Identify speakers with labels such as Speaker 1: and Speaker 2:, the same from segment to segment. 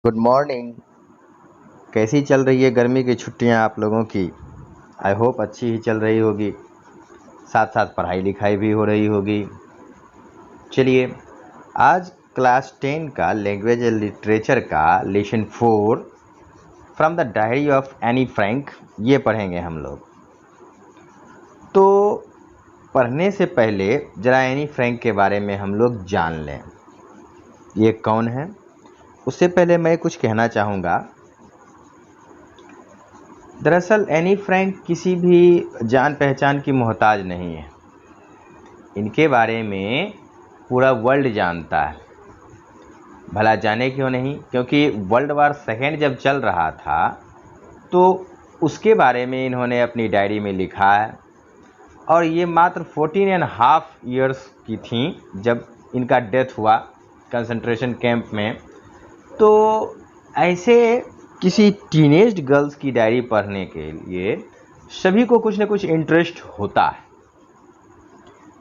Speaker 1: Good morning. कैसी चल रही है गर्मी की छुट्टियां आप लोगों की? आई होप अच्छी ही चल रही होगी, साथ साथ पढ़ाई लिखाई भी हो रही होगी। चलिए, आज क्लास 10 का लैंग्वेज एंड लिटरेचर का lesson 4 from the diary of Anne Frank ये पढ़ेंगे हम लोग। तो पढ़ने से पहले ज़रा एनी फ्रैंक के बारे में हम लोग जान लें, ये कौन है। उससे पहले मैं कुछ कहना चाहूँगा। दरअसल एनी फ्रैंक किसी भी जान पहचान की मोहताज नहीं है। इनके बारे में पूरा वर्ल्ड जानता है। भला जाने क्यों नहीं? क्योंकि वर्ल्ड वार सेकेंड जब चल रहा था तो उसके बारे में इन्होंने अपनी डायरी में लिखा है। और ये मात्र 14.5 ईयर्स की थी जब इनका डेथ हुआ कंसंट्रेशन कैंप में। तो ऐसे किसी टीनेज गर्ल्स की डायरी पढ़ने के लिए सभी को कुछ न कुछ इंटरेस्ट होता है,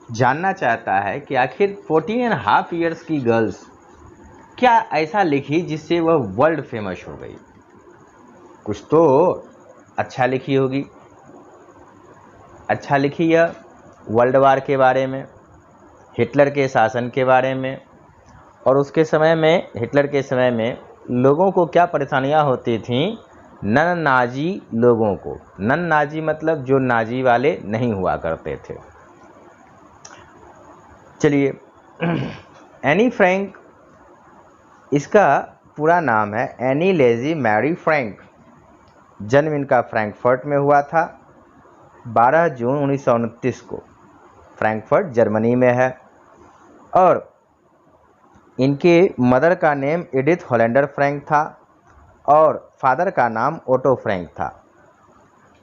Speaker 1: जानना चाहता है कि आखिर 14.5 ईयर्स की गर्ल्स क्या ऐसा लिखी जिससे वह वर्ल्ड फेमस हो गई। कुछ तो अच्छा लिखी होगी। अच्छा लिखी यह वर्ल्ड वार के बारे में, हिटलर के शासन के बारे में, और उसके समय में हिटलर के समय में लोगों को क्या परेशानियां होती थीं नन नाजी लोगों को। नन नाजी मतलब जो नाजी वाले नहीं हुआ करते थे। चलिए, एनी फ्रैंक, इसका पूरा नाम है एनी लेजी मैरी फ्रैंक। जन्म इनका फ्रैंकफर्ट में हुआ था 12 जून 1929 को। फ्रैंकफर्ट जर्मनी में है। और इनके मदर का नेम एडिथ होलेंडर फ्रैंक था और फादर का नाम ओटो फ्रैंक था।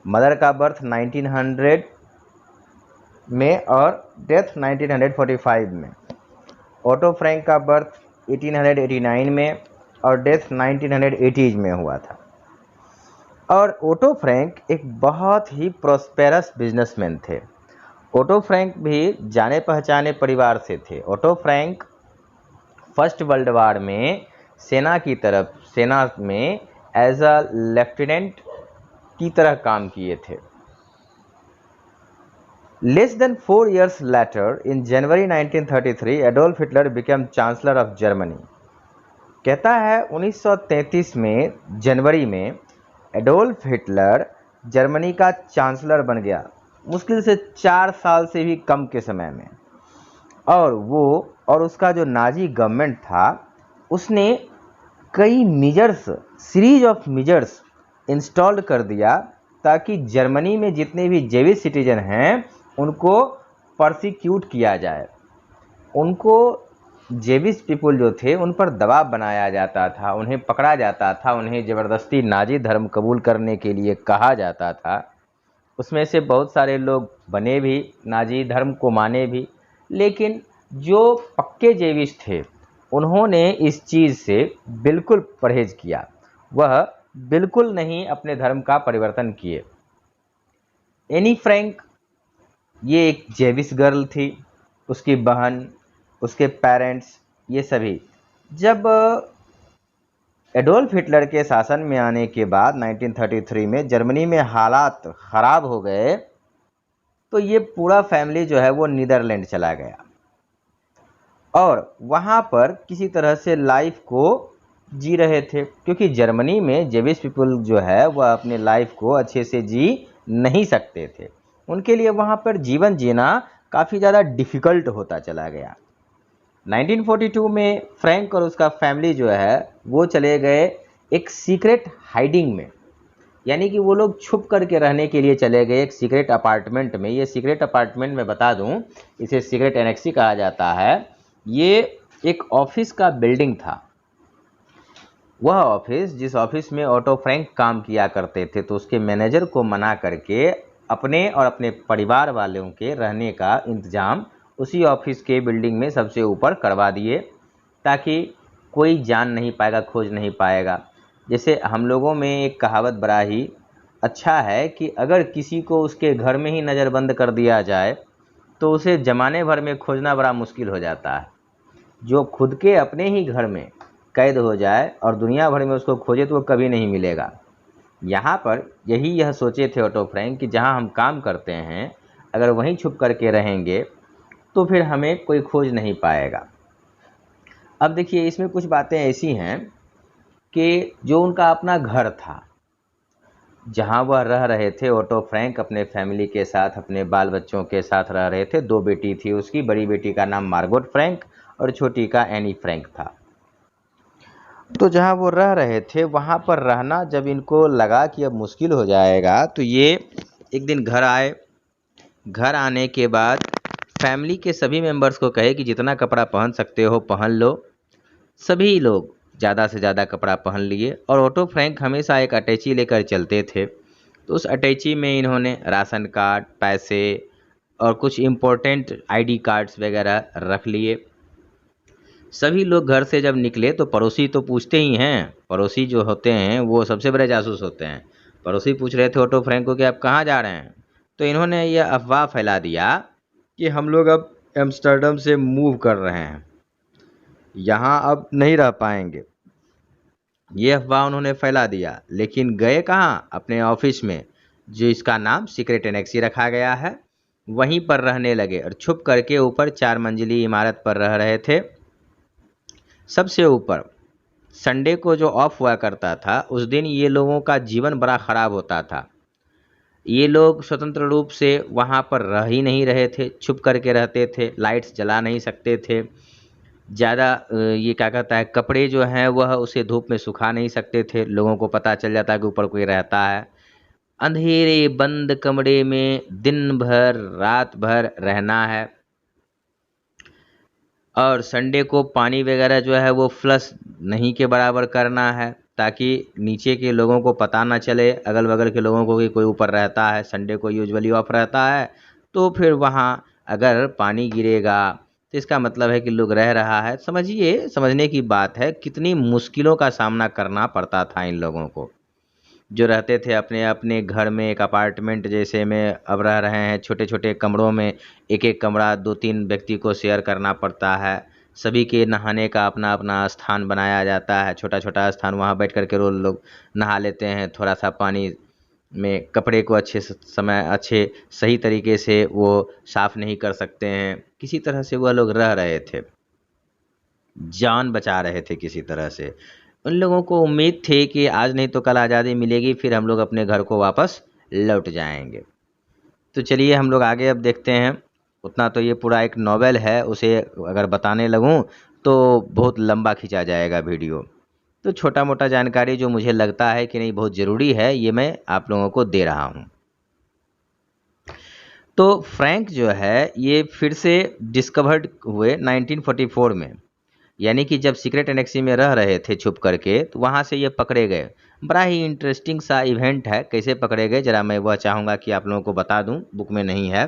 Speaker 1: मदर का बर्थ 1900 में और डेथ 1945 में। ओटो फ्रैंक का बर्थ 1889 में और डेथ 1980 में हुआ था। और ओटो फ्रैंक एक बहुत ही प्रॉस्पेरस बिजनेसमैन थे। ओटो फ्रैंक भी जाने पहचाने परिवार से थे। Otto Frank first world war में सेना में एज अ लेफ्टिनेंट की तरह काम किए थे। Less than 4 years later, in January 1933, Adolf Hitler became chancellor of Germany. कहता है 1933 में जनवरी में एडोल्फ हिटलर जर्मनी का चांसलर बन गया, मुश्किल से 4 साल से भी कम के समय में। और उसका जो नाजी गवर्नमेंट था उसने कई सीरीज ऑफ मेजर्स इंस्टॉल कर दिया ताकि जर्मनी में जितने भी जेविश सिटीजन हैं उनको परसिक्यूट किया जाए। उनको जेविश पीपल जो थे उन पर दबाव बनाया जाता था, उन्हें पकड़ा जाता था, उन्हें ज़बरदस्ती नाजी धर्म कबूल करने के लिए कहा जाता था। उसमें से बहुत सारे लोग बने भी, नाजी धर्म को माने भी, लेकिन जो पक्के जेविश थे उन्होंने इस चीज़ से बिल्कुल परहेज किया। वह बिल्कुल नहीं अपने धर्म का परिवर्तन किए। एनी फ्रैंक ये एक जेविश गर्ल थी, उसकी बहन, उसके पेरेंट्स, ये सभी जब एडोल्फ हिटलर के शासन में आने के बाद 1933 में जर्मनी में हालात ख़राब हो गए तो ये पूरा फैमिली जो है वो नीदरलैंड चला गया और वहाँ पर किसी तरह से लाइफ को जी रहे थे, क्योंकि जर्मनी में जेविश पीपल जो है वह अपने लाइफ को अच्छे से जी नहीं सकते थे। उनके लिए वहाँ पर जीवन जीना काफ़ी ज़्यादा डिफ़िकल्ट होता चला गया। 1942 में फ्रैंक और उसका फैमिली जो है वो चले गए एक सीक्रेट हाइडिंग में, यानी कि वो लोग छुप करके रहने के लिए चले गए एक सीक्रेट अपार्टमेंट में। ये सीक्रेट अपार्टमेंट मैं बता दूं, इसे सीक्रेट एनेक्सी कहा जाता है। ये एक ऑफिस का बिल्डिंग था। वह ऑफिस जिस ऑफिस में ओटो फ्रैंक काम किया करते थे, तो उसके मैनेजर को मना करके अपने और अपने परिवार वालों के रहने का इंतज़ाम उसी ऑफिस के बिल्डिंग में सबसे ऊपर करवा दिए, ताकि कोई जान नहीं पाएगा, खोज नहीं पाएगा। जैसे हम लोगों में एक कहावत बड़ा ही अच्छा है कि अगर किसी को उसके घर में ही नज़रबंद कर दिया जाए तो उसे ज़माने भर में खोजना बड़ा मुश्किल हो जाता है। जो खुद के अपने ही घर में कैद हो जाए और दुनिया भर में उसको खोजे तो वो कभी नहीं मिलेगा। यहाँ पर यह सोचे थे ओटो फ्रैंक कि जहाँ हम काम करते हैं अगर वहीं छुप करके रहेंगे तो फिर हमें कोई खोज नहीं पाएगा। अब देखिए इसमें कुछ बातें ऐसी हैं कि जो उनका अपना घर था, जहाँ वह रह रहे थे, ओटो फ्रैंक अपने फैमिली के साथ, अपने बाल बच्चों के साथ रह रहे थे। 2 बेटी थी उसकी, बड़ी बेटी का नाम मार्गोट फ्रैंक और छोटी का एनी फ्रैंक था। तो जहाँ वो रह रहे थे वहाँ पर रहना जब इनको लगा कि अब मुश्किल हो जाएगा तो ये एक दिन घर आए। घर आने के बाद फैमिली के सभी मेंबर्स को कहे कि जितना कपड़ा पहन सकते हो पहन लो। सभी लोग ज़्यादा से ज़्यादा कपड़ा पहन लिए और ओटो फ्रैंक हमेशा एक अटैची लेकर चलते थे। तो उस अटैची में इन्होंने राशन कार्ड, पैसे और कुछ इम्पोर्टेंट आईडी कार्ड्स वगैरह रख लिए। सभी लोग घर से जब निकले तो पड़ोसी तो पूछते ही हैं, पड़ोसी जो होते हैं वो सबसे बड़े जासूस होते हैं। पड़ोसी पूछ रहे थे ओटो फ्रैंक को कि आप कहाँ जा रहे हैं। तो इन्होंने यह अफवाह फैला दिया कि हम लोग अब एम्स्टर्डम से मूव कर रहे हैं, यहाँ अब नहीं रह पाएंगे। ये अफवाह उन्होंने फैला दिया, लेकिन गए कहाँ? अपने ऑफिस में, जो इसका नाम सीक्रेट एनेक्सी रखा गया है, वहीं पर रहने लगे और छुप करके ऊपर 4 मंजिली इमारत पर रह रहे थे। सबसे ऊपर संडे को जो ऑफ हुआ करता था उस दिन ये लोगों का जीवन बड़ा ख़राब होता था। ये लोग स्वतंत्र रूप से वहाँ पर रह ही नहीं रहे थे, छुप करके रहते थे, लाइट्स जला नहीं सकते थे, ज़्यादा ये क्या कहता है कपड़े जो हैं वह उसे धूप में सुखा नहीं सकते थे, लोगों को पता चल जाता कि ऊपर कोई रहता है। अंधेरे बंद कमरे में दिन भर रात भर रहना है और संडे को पानी वगैरह जो है वो फ्लश नहीं के बराबर करना है ताकि नीचे के लोगों को पता ना चले, अगल बगल के लोगों को कि कोई ऊपर रहता है। संडे को यूजुअली ऑफ रहता है, तो फिर वहाँ अगर पानी गिरेगा तो इसका मतलब है कि लोग रह रहा है। समझिए, समझने की बात है कितनी मुश्किलों का सामना करना पड़ता था इन लोगों को, जो रहते थे अपने अपने घर में, एक अपार्टमेंट जैसे में अब रह रहे हैं, छोटे छोटे कमरों में, एक एक कमरा 2-3 व्यक्ति को शेयर करना पड़ता है। सभी के नहाने का अपना अपना स्थान बनाया जाता है, छोटा छोटा स्थान, वहाँ बैठ कर के रोज लोग नहा लेते हैं। थोड़ा सा पानी में कपड़े को अच्छे सही तरीके से वो साफ़ नहीं कर सकते हैं। किसी तरह से वह लोग रह रहे थे, जान बचा रहे थे किसी तरह से। उन लोगों को उम्मीद थी कि आज नहीं तो कल आज़ादी मिलेगी, फिर हम लोग अपने घर को वापस लौट जाएंगे। तो चलिए हम लोग आगे अब देखते हैं। उतना तो ये पूरा एक नॉवेल है, उसे अगर बताने लगूं तो बहुत लंबा खिंचा जाएगा वीडियो। तो छोटा मोटा जानकारी जो मुझे लगता है कि नहीं बहुत ज़रूरी है, ये मैं आप लोगों को दे रहा हूँ। तो फ्रैंक जो है ये फिर से डिस्कवर्ड हुए 1944 में, यानी कि जब सीक्रेट एनेक्सी में रह रहे थे छुप करके, तो वहाँ से ये पकड़े गए। बड़ा ही इंटरेस्टिंग सा इवेंट है, कैसे पकड़े गए ज़रा मैं वह चाहूँगा कि आप लोगों को बता दूँ, बुक में नहीं है।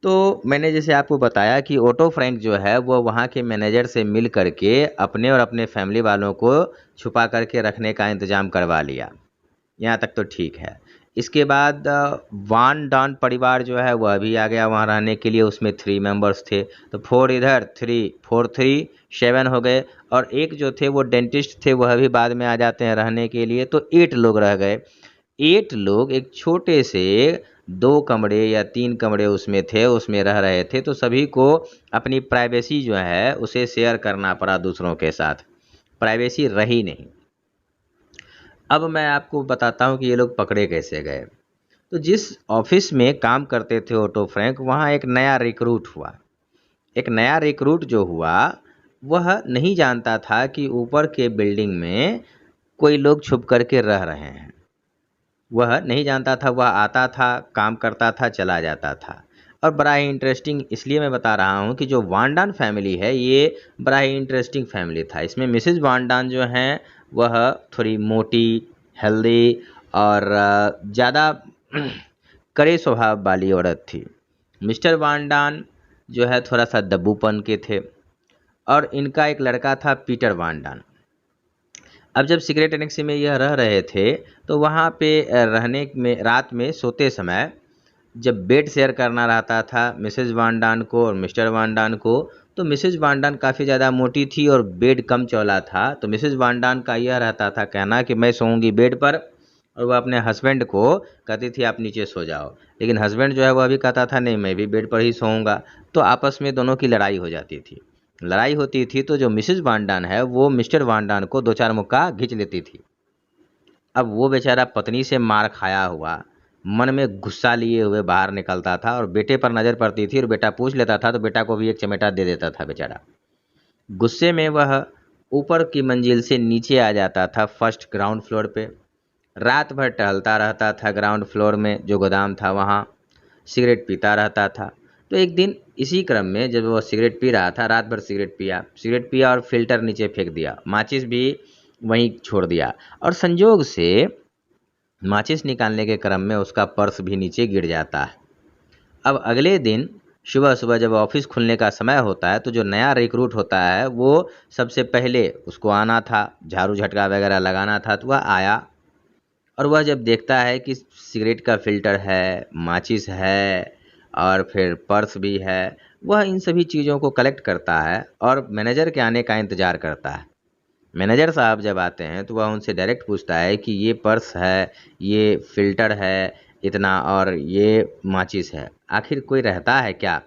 Speaker 1: तो मैंने जैसे आपको बताया कि ओटो फ्रैंक जो है वो वहाँ के मैनेजर से मिल करके अपने और अपने फैमिली वालों को छुपा करके रखने का इंतज़ाम करवा लिया। यहाँ तक तो ठीक है। इसके बाद वान डॉन परिवार जो है वह भी आ गया वहाँ रहने के लिए, उसमें 3 मेंबर्स थे। तो 4 इधर 3 7 हो गए, और एक जो थे वो डेंटिस्ट थे, वह भी बाद में आ जाते हैं रहने के लिए। तो 8 लोग रह गए। 8 लोग एक छोटे से 2 कमरे या 3 कमरे उसमें थे, उसमें रह रहे थे। तो सभी को अपनी प्राइवेसी जो है उसे शेयर करना पड़ा दूसरों के साथ, प्राइवेसी रही नहीं। अब मैं आपको बताता हूँ कि ये लोग पकड़े कैसे गए। तो जिस ऑफिस में काम करते थे ओटो फ्रैंक, वहाँ एक नया रिक्रूट हुआ। एक नया रिक्रूट जो हुआ वह नहीं जानता था कि ऊपर के बिल्डिंग में कोई लोग छुप करके रह रहे हैं। वह नहीं जानता था, वह आता था, काम करता था, चला जाता था। और बड़ा ही इंटरेस्टिंग इसलिए मैं बता रहा हूँ कि जो वांडान फैमिली है ये बड़ा ही इंटरेस्टिंग फैमिली था। इसमें मिसेज वांडान जो हैं वह थोड़ी मोटी, हेल्दी और ज़्यादा कड़े स्वभाव वाली औरत थी। मिस्टर वांडान जो है थोड़ा सा दब्बूपन के थे, और इनका एक लड़का था पीटर वांडान। अब जब सीक्रेट एनेक्सी में यह रह रहे थे तो वहाँ पे रहने में रात में सोते समय जब बेड शेयर करना रहता था मिसेज वान डान को और मिस्टर वान डान को, तो मिसेज वान डान काफ़ी ज़्यादा मोटी थी और बेड कम चौड़ा था। तो मिसेज वान डान का यह रहता था कहना कि मैं सोऊंगी बेड पर, और वह अपने हस्बैंड को कहती थी आप नीचे सो जाओ। लेकिन हस्बैंड जो है वह भी कहता था नहीं मैं भी बेड पर ही सोऊंगा। तो आपस में दोनों की लड़ाई हो जाती थी। लड़ाई होती थी तो जो मिसेज वान डान है वो मिस्टर वान डान को दो चार मुक्का घिंच लेती थी। अब वो बेचारा पत्नी से मार खाया हुआ मन में गुस्सा लिए हुए बाहर निकलता था और बेटे पर नज़र पड़ती थी और बेटा पूछ लेता था तो बेटा को भी एक चमेटा दे देता था। बेचारा गुस्से में वह ऊपर की मंजिल से नीचे आ जाता था फर्स्ट ग्राउंड फ्लोर पे। रात भर टहलता रहता था ग्राउंड फ्लोर में जो गोदाम था वहाँ, सिगरेट पीता रहता था। तो एक दिन इसी क्रम में जब वह सिगरेट पी रहा था, रात भर सिगरेट पिया और फिल्टर नीचे फेंक दिया, माचिस भी वहीं छोड़ दिया और संजोग से माचिस निकालने के क्रम में उसका पर्स भी नीचे गिर जाता है। अब अगले दिन सुबह सुबह जब ऑफिस खुलने का समय होता है तो जो नया रिक्रूट होता है वो सबसे पहले उसको आना था, झाड़ू झटका वगैरह लगाना था। तो वह आया और वह जब देखता है कि सिगरेट का फिल्टर है, माचिस है और फिर पर्स भी है, वह इन सभी चीज़ों को कलेक्ट करता है और मैनेजर के आने का इंतज़ार करता है। मैनेजर साहब जब आते हैं तो वह उनसे डायरेक्ट पूछता है कि ये पर्स है, ये फ़िल्टर है इतना और ये माचिस है, आखिर कोई रहता है क्या?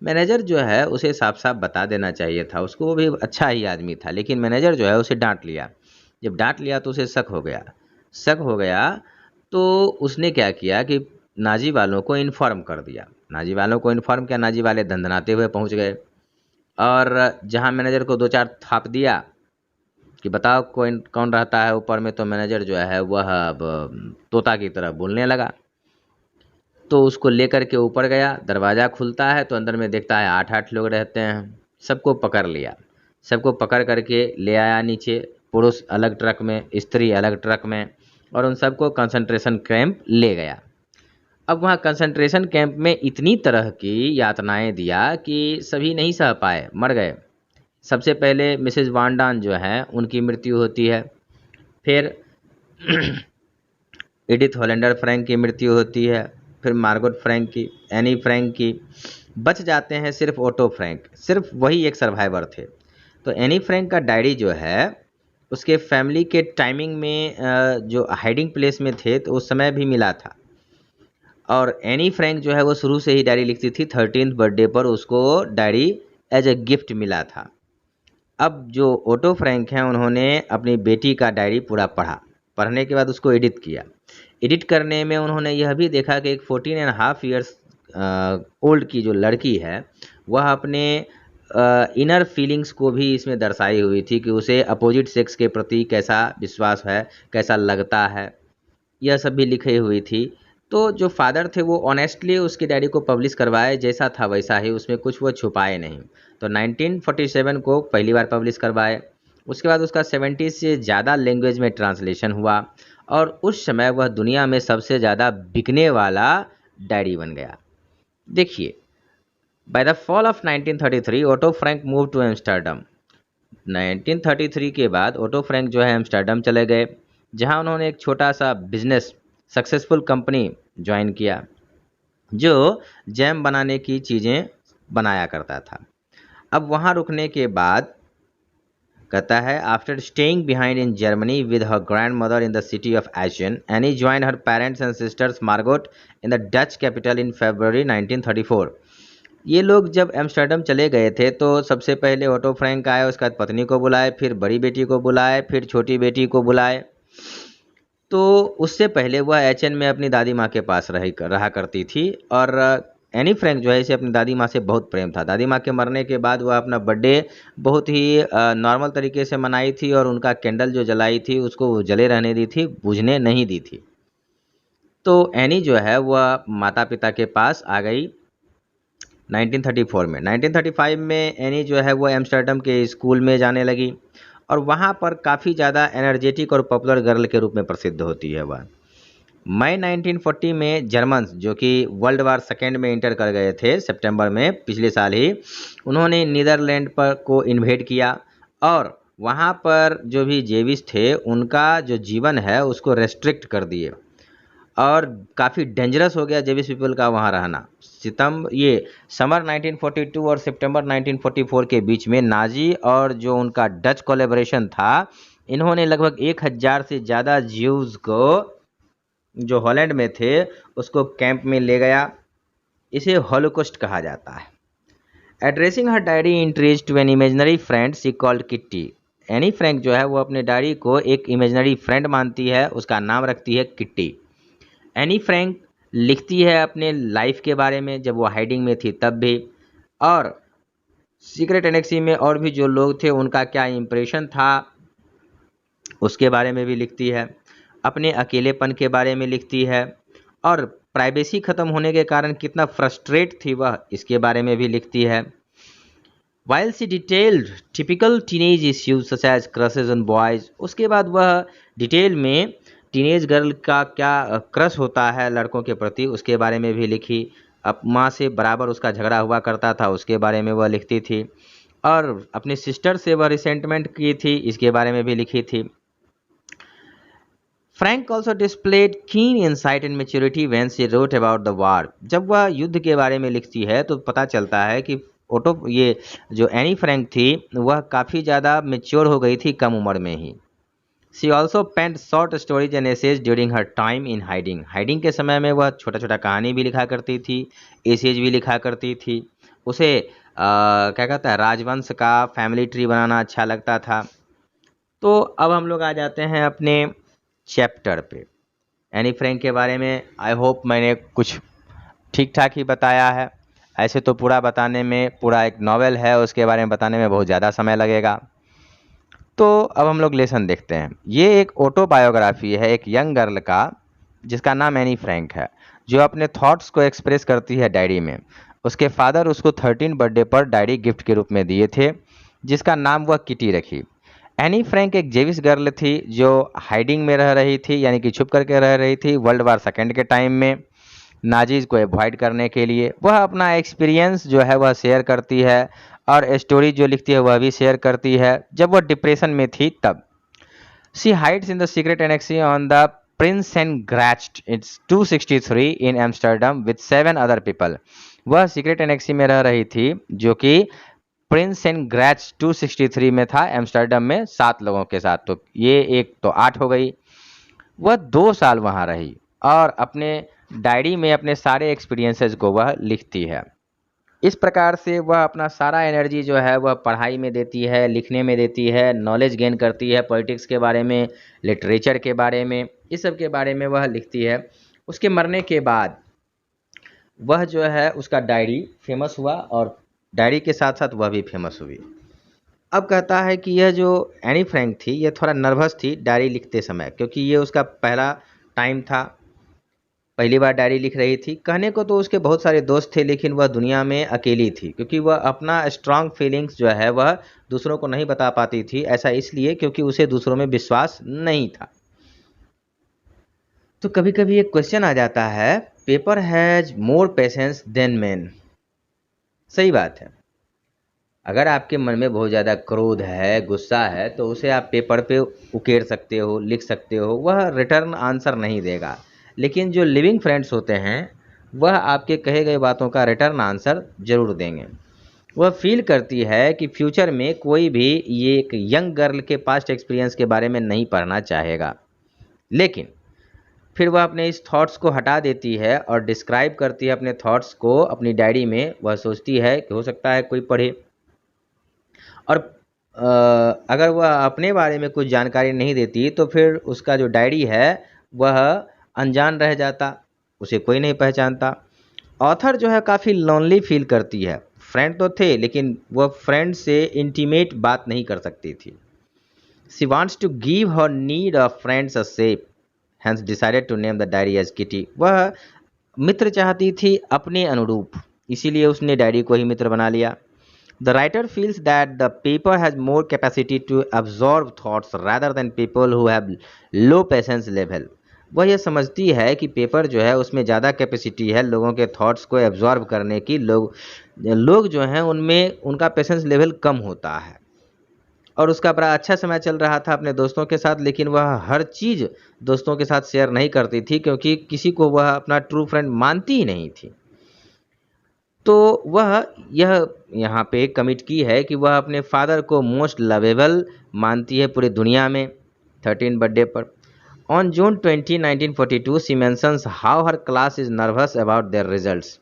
Speaker 1: मैनेजर जो है उसे साफ-साफ बता देना चाहिए था उसको, वो भी अच्छा ही आदमी था, लेकिन मैनेजर जो है उसे डाँट लिया। जब डाँट लिया तो उसे शक हो गया तो उसने क्या किया कि नाज़ी वालों को इन्फॉर्म कर दिया। नाज़ी वालों को इन्फॉर्म किया, नाज़ी वाले धंधनाते हुए पहुँच गए और जहाँ मैनेजर को 2-4 थाप दिया कि बताओ कौन रहता है ऊपर में, तो मैनेजर जो है वह अब तोता की तरह बोलने लगा। तो उसको लेकर के ऊपर गया, दरवाज़ा खुलता है तो अंदर में देखता है 8-8 लोग रहते हैं। सबको पकड़ लिया, सबको पकड़ करके ले आया नीचे, पुरुष अलग ट्रक में, स्त्री अलग ट्रक में, और उन सबको कंसंट्रेशन कैंप ले गया। अब वहाँ कंसंट्रेशन कैंप में इतनी तरह की यातनाएं दिया कि सभी नहीं सह पाए, मर गए। सबसे पहले मिसेज वान डान जो है उनकी मृत्यु होती है, फिर एडिथ होलेंडर फ्रैंक की मृत्यु होती है, फिर मार्गोट फ्रैंक की, एनी फ्रैंक की। बच जाते हैं सिर्फ ओटो फ्रैंक, सिर्फ वही एक सर्वाइवर थे। तो एनी फ्रैंक का डायरी जो है उसके फैमिली के टाइमिंग में जो हाइडिंग प्लेस में थे तो उस समय भी मिला था। और एनी फ्रैंक जो है वो शुरू से ही डायरी लिखती थी, 13th बर्थडे पर उसको डायरी एज ए गिफ्ट मिला था। अब जो ओटो फ्रैंक हैं उन्होंने अपनी बेटी का डायरी पूरा पढ़ने के बाद उसको एडिट किया। एडिट करने में उन्होंने यह भी देखा कि एक 14.5 ईयर्स ओल्ड की जो लड़की है वह अपने इनर फीलिंग्स को भी इसमें दर्शाई हुई थी कि उसे अपोजिट सेक्स के प्रति कैसा विश्वास है, कैसा लगता है, यह सब भी लिखी हुई थी। तो जो फादर थे वो ऑनेस्टली उसकी डायरी को पब्लिश करवाए, जैसा था वैसा ही, उसमें कुछ वो छुपाए नहीं। तो 1947 को पहली बार पब्लिश करवाए, उसके बाद उसका 70 से ज़्यादा लैंग्वेज में ट्रांसलेशन हुआ और उस समय वह दुनिया में सबसे ज़्यादा बिकने वाला डायरी बन गया। देखिए, by the fall of 1933 Otto Frank move to Amsterdam. 1933 के बाद ओटो फ्रैंक जो है एम्स्टर्डम चले गए, जहां उन्होंने एक छोटा सा बिजनेस सक्सेसफुल कंपनी ज्वाइन किया जो जैम बनाने की चीज़ें बनाया करता था। अब वहाँ रुकने के बाद कहता है after staying behind in Germany with her grandmother in the city of Aachen, Anne join her parents and sisters Margot in the Dutch capital in February 1934। ये लोग जब एम्स्टर्डम चले गए थे तो सबसे पहले ओटो फ्रैंक आए, उसके बाद पत्नी को बुलाए, फिर बड़ी बेटी को बुलाए, फिर छोटी बेटी को बुलाए। तो उससे पहले वह एचएन में अपनी दादी माँ के पास रहा करती थी और एनी फ्रैंक जो है इसे अपनी दादी माँ से बहुत प्रेम था। दादी माँ के मरने के बाद वह अपना बर्थडे बहुत ही नॉर्मल तरीके से मनाई थी और उनका कैंडल जो जलाई थी उसको जले रहने दी थी, बुझने नहीं दी थी। तो एनी जो है वह माता पिता के पास आ गई 1934 में। 1935 में एनी जो है वो एम्स्टर्डम के स्कूल में जाने लगी और वहाँ पर काफ़ी ज़्यादा एनर्जेटिक और पॉपुलर गर्ल के रूप में प्रसिद्ध होती है वह। मई 1940 में जर्मन्स जो कि वर्ल्ड वार सेकेंड में इंटर कर गए थे सितंबर में पिछले साल ही, उन्होंने नीदरलैंड पर को इन्वेड किया और वहाँ पर जो भी जेविश थे उनका जो जीवन है उसको रेस्ट्रिक्ट कर दिए और काफ़ी डेंजरस हो गया जेविश पीपल का वहाँ रहना। ये समर 1942 और सितंबर 1944 के बीच में नाजी और जो उनका डच कोलैबोरेशन था, इन्होंने लगभग 1000 से ज़्यादा ज्यूज़ को जो हॉलैंड में थे उसको कैंप में ले गया। इसे हॉलोकॉस्ट कहा जाता है। Addressing her diary entries to an imaginary friend she called Kitty. Anne Frank जो है वो अपने डायरी को एक इमेजनरी फ्रेंड मानती है, उसका नाम रखती है किट्टी। एनी फ्रैंक लिखती है अपने लाइफ के बारे में जब वो हाइडिंग में थी तब भी, और सीक्रेट एनेक्सी में और भी जो लोग थे उनका क्या इंप्रेशन था उसके बारे में भी लिखती है, अपने अकेलेपन के बारे में लिखती है, और प्राइवेसी ख़त्म होने के कारण कितना फ्रस्ट्रेट थी वह इसके बारे में भी लिखती है। While she detailed typical teenage issues such as crushes on boys, उसके बाद वह डिटेल में टीनेज गर्ल का क्या क्रश होता है लड़कों के प्रति उसके बारे में भी लिखी। अब माँ से बराबर उसका झगड़ा हुआ करता था उसके बारे में वह लिखती थी, और अपनी सिस्टर से वह रिसेंटमेंट की थी इसके बारे में भी लिखी थी। फ्रैंक ऑल्सो डिस्प्लेड कीन insight and maturity when she wrote about the war. जब वह युद्ध के बारे में लिखती है तो पता चलता है कि ये जो एनी फ्रैंक थी वह काफ़ी ज़्यादा मेच्योर हो गई थी कम उम्र में ही। She also penned short stories and essays during her time in hiding. Hiding के समय में वह छोटा छोटा कहानी भी लिखा करती थी, एसेज भी लिखा करती थी। उसे क्या कहता है राजवंश का फैमिली ट्री बनाना अच्छा लगता था। तो अब हम लोग आ जाते हैं अपने चैप्टर पे एनी फ्रैंक के बारे में। आई होप मैंने कुछ ठीक ठाक ही बताया है। ऐसे तो पूरा बताने में, पूरा एक नॉवेल है उसके बारे में बताने में बहुत ज़्यादा समय लगेगा। तो अब हम लोग लेसन देखते हैं। ये एक ऑटोबायोग्राफी है एक यंग गर्ल का जिसका नाम एनी फ्रैंक है, जो अपने थॉट्स को एक्सप्रेस करती है डायरी में। उसके फादर उसको 13 बर्थडे पर डायरी गिफ्ट के रूप में दिए थे जिसका नाम वह किटी रखी। एनी फ्रैंक एक जेविश गर्ल थी जो हाइडिंग में रह रही थी, यानी कि छुप करके रह रही थी वर्ल्ड वार सेकेंड के टाइम में नाजीज को अवॉइड करने के लिए। वह अपना एक्सपीरियंस जो है वह शेयर करती है और स्टोरी जो लिखती है वह भी शेयर करती है जब वह डिप्रेशन में थी तब। She hides in the secret annexe on the Prinsengracht its 263 in Amsterdam with 7 other people. वह सीक्रेट एनेक्सी में रह रही थी जो कि प्रिंस एंड ग्रैच 263 में था एम्स्टर्डम में 7 लोगों के साथ। तो ये एक तो 8 हो गई। वह 2 साल वहाँ रही और अपने डायरी में अपने सारे एक्सपीरियंसेस को वह लिखती है। इस प्रकार से वह अपना सारा एनर्जी जो है वह पढ़ाई में देती है, लिखने में देती है, नॉलेज गेन करती है पॉलिटिक्स के बारे में, लिटरेचर के बारे में, इस सब के बारे में वह लिखती है। उसके मरने के बाद वह जो है उसका डायरी फेमस हुआ और डायरी के साथ साथ वह भी फेमस हुई। अब कहता है कि यह जो एनी फ्रैंक थी यह थोड़ा नर्वस थी डायरी लिखते समय, क्योंकि ये उसका पहला टाइम था, पहली बार डायरी लिख रही थी। कहने को तो उसके बहुत सारे दोस्त थे लेकिन वह दुनिया में अकेली थी, क्योंकि वह अपना स्ट्रांग फीलिंग्स जो है वह दूसरों को नहीं बता पाती थी। ऐसा इसलिए क्योंकि उसे दूसरों में विश्वास नहीं था। तो कभी कभी एक क्वेश्चन आ जाता है, paper has more patience than man. सही बात है। अगर आपके मन में बहुत ज़्यादा क्रोध है, गुस्सा है, तो उसे आप पेपर पे उकेर सकते हो, लिख सकते हो, वह रिटर्न आंसर नहीं देगा। लेकिन जो लिविंग फ्रेंड्स होते हैं वह आपके कहे गए बातों का रिटर्न आंसर ज़रूर देंगे। वह फील करती है कि फ्यूचर में कोई भी ये एक यंग गर्ल के पास्ट एक्सपीरियंस के बारे में नहीं पढ़ना चाहेगा, लेकिन फिर वह अपने इस थॉट्स को हटा देती है और डिस्क्राइब करती है अपने थॉट्स को अपनी डायरी में। वह सोचती है कि हो सकता है कोई पढ़े, और अगर वह अपने बारे में कुछ जानकारी नहीं देती तो फिर उसका जो डायरी है वह अनजान रह जाता, उसे कोई नहीं पहचानता। ऑथर जो है काफ़ी लोनली फील करती है। फ्रेंड तो थे लेकिन वह फ्रेंड से इंटीमेट बात नहीं कर सकती थी। She wants to give her need of friends a shape, hence decided to name the diary as Kitty. वह मित्र चाहती थी अपने अनुरूप, इसीलिए उसने डायरी को ही मित्र बना लिया। The writer feels that the paper has more capacity to absorb thoughts rather than people who have low patience level. वह यह समझती है कि पेपर जो है उसमें ज़्यादा कैपेसिटी है लोगों के थॉट्स को एब्जॉर्ब करने की। लोग जो हैं उनमें उनका पेशेंस लेवल कम होता है, और उसका बड़ा अच्छा समय चल रहा था अपने दोस्तों के साथ, लेकिन वह हर चीज़ दोस्तों के साथ शेयर नहीं करती थी क्योंकि किसी को वह अपना ट्रू फ्रेंड मानती ही नहीं थी। तो वह यह यहाँ पे कमिट की है कि वह अपने फादर को मोस्ट लवेबल मानती है पूरी दुनिया में 13 बर्थडे पर। On June 20, 1942 she mentions how her class is nervous about their results.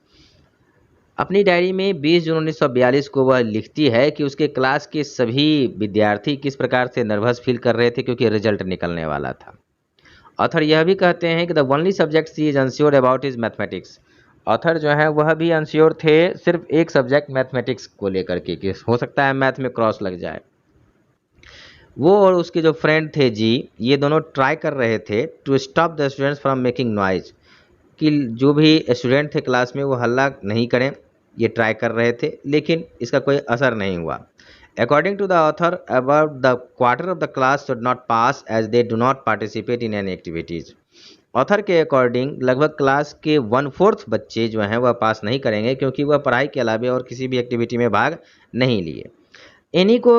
Speaker 1: अपनी डायरी में 20 जून 1942 को वह लिखती है कि उसके क्लास के सभी विद्यार्थी किस प्रकार से नर्वस फील कर रहे थे क्योंकि रिजल्ट निकलने वाला था। ऑथर यह भी कहते हैं कि the only subject she is unsure about is mathematics. Author जो है वह भी अनश्योर थे सिर्फ एक सब्जेक्ट मैथमेटिक्स को लेकर के कि हो सकता है मैथ में क्रॉस लग जाए। वो और उसके जो फ्रेंड थे जी, ये दोनों ट्राई कर रहे थे to stop the students from making noise, कि जो भी स्टूडेंट थे क्लास में वो हल्ला नहीं करें, ये ट्राई कर रहे थे, लेकिन इसका कोई असर नहीं हुआ। According to the author about the quarter of the class should not pass as they do not participate in any activities. Author के अकॉर्डिंग लगभग क्लास के 1/4 बच्चे जो हैं वह पास नहीं करेंगे क्योंकि वह पढ़ाई के अलावा और किसी भी एक्टिविटी में भाग नहीं लिए। इन्हीं को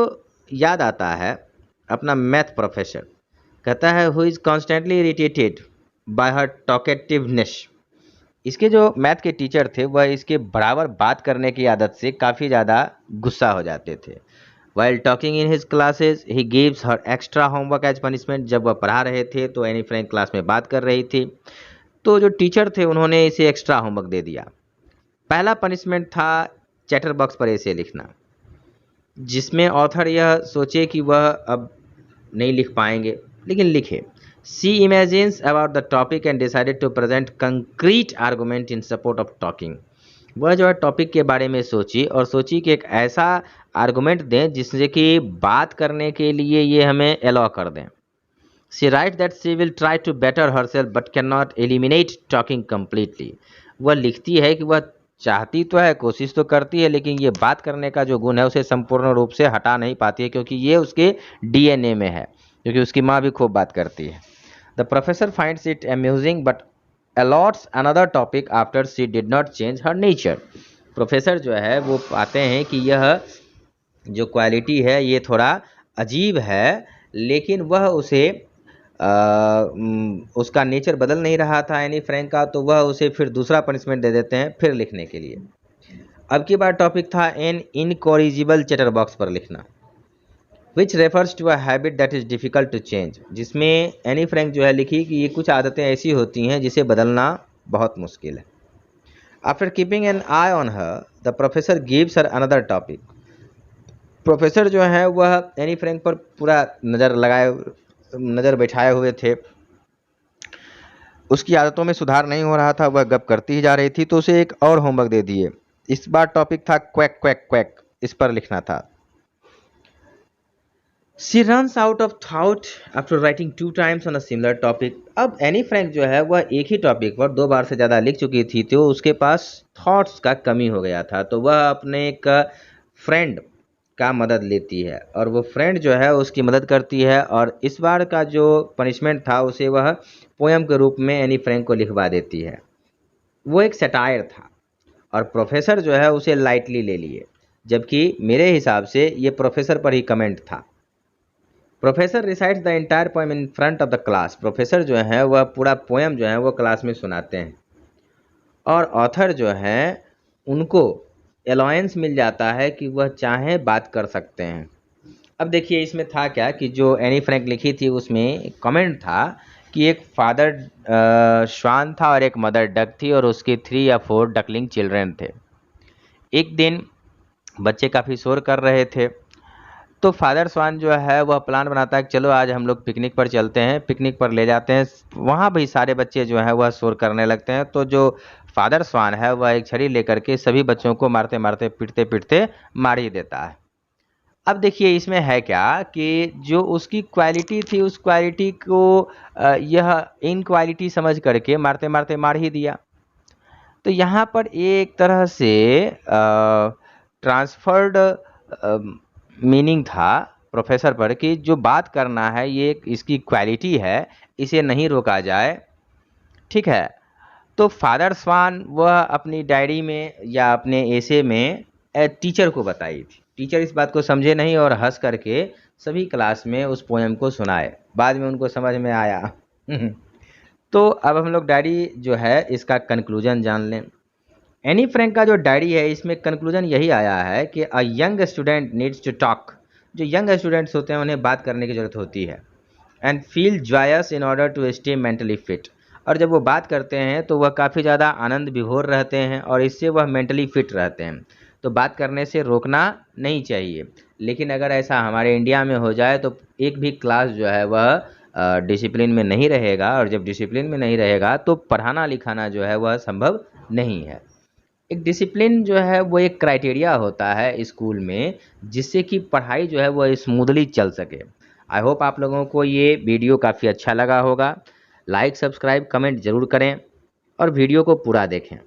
Speaker 1: याद आता है अपना मैथ प्रोफेसर, कहता है who is constantly irritated by her talkativeness. इसके जो मैथ के टीचर थे वह इसके बराबर बात करने की आदत से काफ़ी ज़्यादा गुस्सा हो जाते थे। While talking in his classes he gives her extra homework as punishment. जब वह पढ़ा रहे थे तो एनी फ्रैंक क्लास में बात कर रही थी, तो जो टीचर थे उन्होंने इसे एक्स्ट्रा होमवर्क दे दिया। पहला पनिशमेंट था चैटर बॉक्स पर ऐसे लिखना, जिसमें ऑथर यह सोचे कि वह अब नहीं लिख पाएंगे, लेकिन लिखे। She imagines about the topic and decided to present concrete argument in support of talking. वह जो है टॉपिक के बारे में सोची और सोची कि एक ऐसा आर्गुमेंट दें जिससे कि बात करने के लिए ये हमें अलाउ कर दें। She writes that she will try to better herself but cannot eliminate talking completely. वह लिखती है कि वह चाहती तो है, कोशिश तो करती है, लेकिन ये बात करने का जो गुण है उसे संपूर्ण रूप से हटा नहीं पाती है क्योंकि ये उसके DNA में है, क्योंकि उसकी माँ भी खूब बात करती है। The professor finds it amusing but allots another topic after she did not change her nature. Professor जो है वो पाते हैं कि यह जो क्वालिटी है ये थोड़ा अजीब है, लेकिन वह उसे उसका नेचर बदल नहीं रहा था एनी फ्रैंक का, तो वह उसे फिर दूसरा पनिशमेंट दे देते हैं फिर लिखने के लिए। अब की बार टॉपिक था एन इनकॉरिजिबल चैटर बॉक्स पर लिखना, which refers to a habit that is difficult to change. जिसमें एनी फ्रैंक जो है लिखी कि ये कुछ आदतें ऐसी होती हैं जिसे बदलना बहुत मुश्किल है। After keeping an I on her the professor gives her another topic. Professor जो है वह एनी फ्रैंक पर पूरा नज़र बैठाए हुए थे, उसकी आदतों में सुधार नहीं हो रहा था, वह गप करती ही जा रही थी, तो उसे एक और होमवर्क दे दिए। इस बार टॉपिक था क्वैक क्वैक क्वैक, इस पर लिखना था। She runs out of thought after writing 2 times on a similar topic. अब एनी फ्रैंक जो है वह एक ही टॉपिक पर 2 बार से ज़्यादा लिख चुकी थी, तो उसके पास थॉट्स का कमी हो गया था, तो वह अपने एक फ्रेंड का मदद लेती है और वो फ्रेंड जो है उसकी मदद करती है, और इस बार का जो पनिशमेंट था उसे वह पोएम के रूप में एनी फ्रैंक को लिखवा देती है। वो एक सटायर था और प्रोफेसर जो है उसे लाइटली ले लिए, जबकि मेरे हिसाब से ये प्रोफेसर पर ही कमेंट था। Professor recites the entire poem in front of the class. Professor जो है वह पूरा पोएम जो है वो क्लास में सुनाते हैं और ऑथर जो है उनको अलाउंस मिल जाता है कि वह चाहे बात कर सकते हैं। अब देखिए इसमें था क्या कि जो एनी फ्रैंक लिखी थी उसमें कमेंट था कि एक फादर श्वान था और एक मदर डक थी और उसके 3 या 4 डकलिंग चिल्ड्रन थे। एक दिन बच्चे काफ़ी शोर कर रहे थे, तो फादर स्वान जो है वह प्लान बनाता है कि चलो आज हम लोग पिकनिक पर चलते हैं, पिकनिक पर ले जाते हैं। वहाँ भी सारे बच्चे जो हैं वह शोर करने लगते हैं, तो जो फादर स्वान है वह एक छड़ी लेकर के सभी बच्चों को मारते मारते पीटते पीटते मार ही देता है। अब देखिए इसमें है क्या कि जो उसकी क्वालिटी थी उस क्वालिटी को यह इनक्वालिटी समझ करके मारते मारते मार ही दिया। तो यहाँ पर एक तरह से ट्रांसफर्ड मीनिंग था प्रोफेसर पर कि जो बात करना है ये इसकी क्वालिटी है, इसे नहीं रोका जाए, ठीक है। तो फादर स्वान वह अपनी डायरी में या अपने एसे में टीचर को बताई थी। टीचर इस बात को समझे नहीं और हंस करके सभी क्लास में उस पोएम को सुनाए। बाद में उनको समझ में आया। तो अब हम लोग डायरी जो है इसका कंक्लूजन जान लें। एनी फ्रैंक का जो डायरी है इसमें कंक्लूजन यही आया है कि a young student needs to talk. जो यंग स्टूडेंट्स होते हैं उन्हें बात करने की ज़रूरत होती है। And feel joyous in order to stay mentally fit. और जब वो बात करते हैं तो वह काफ़ी ज़्यादा आनंद विभोर रहते हैं और इससे वह मेंटली फिट रहते हैं। तो बात करने से रोकना नहीं चाहिए। लेकिन अगर ऐसा हमारे इंडिया में हो जाए तो एक भी क्लास जो है वह डिसिप्लिन में नहीं रहेगा, और जब डिसिप्लिन में नहीं रहेगा तो पढ़ाना लिखाना जो है वह संभव नहीं है। एक डिसिप्लिन जो है वो एक क्राइटेरिया होता है स्कूल में, जिससे कि पढ़ाई जो है वो स्मूथली चल सके। आई होप आप लोगों को ये वीडियो काफ़ी अच्छा लगा होगा। लाइक, सब्सक्राइब, कमेंट ज़रूर करें और वीडियो को पूरा देखें।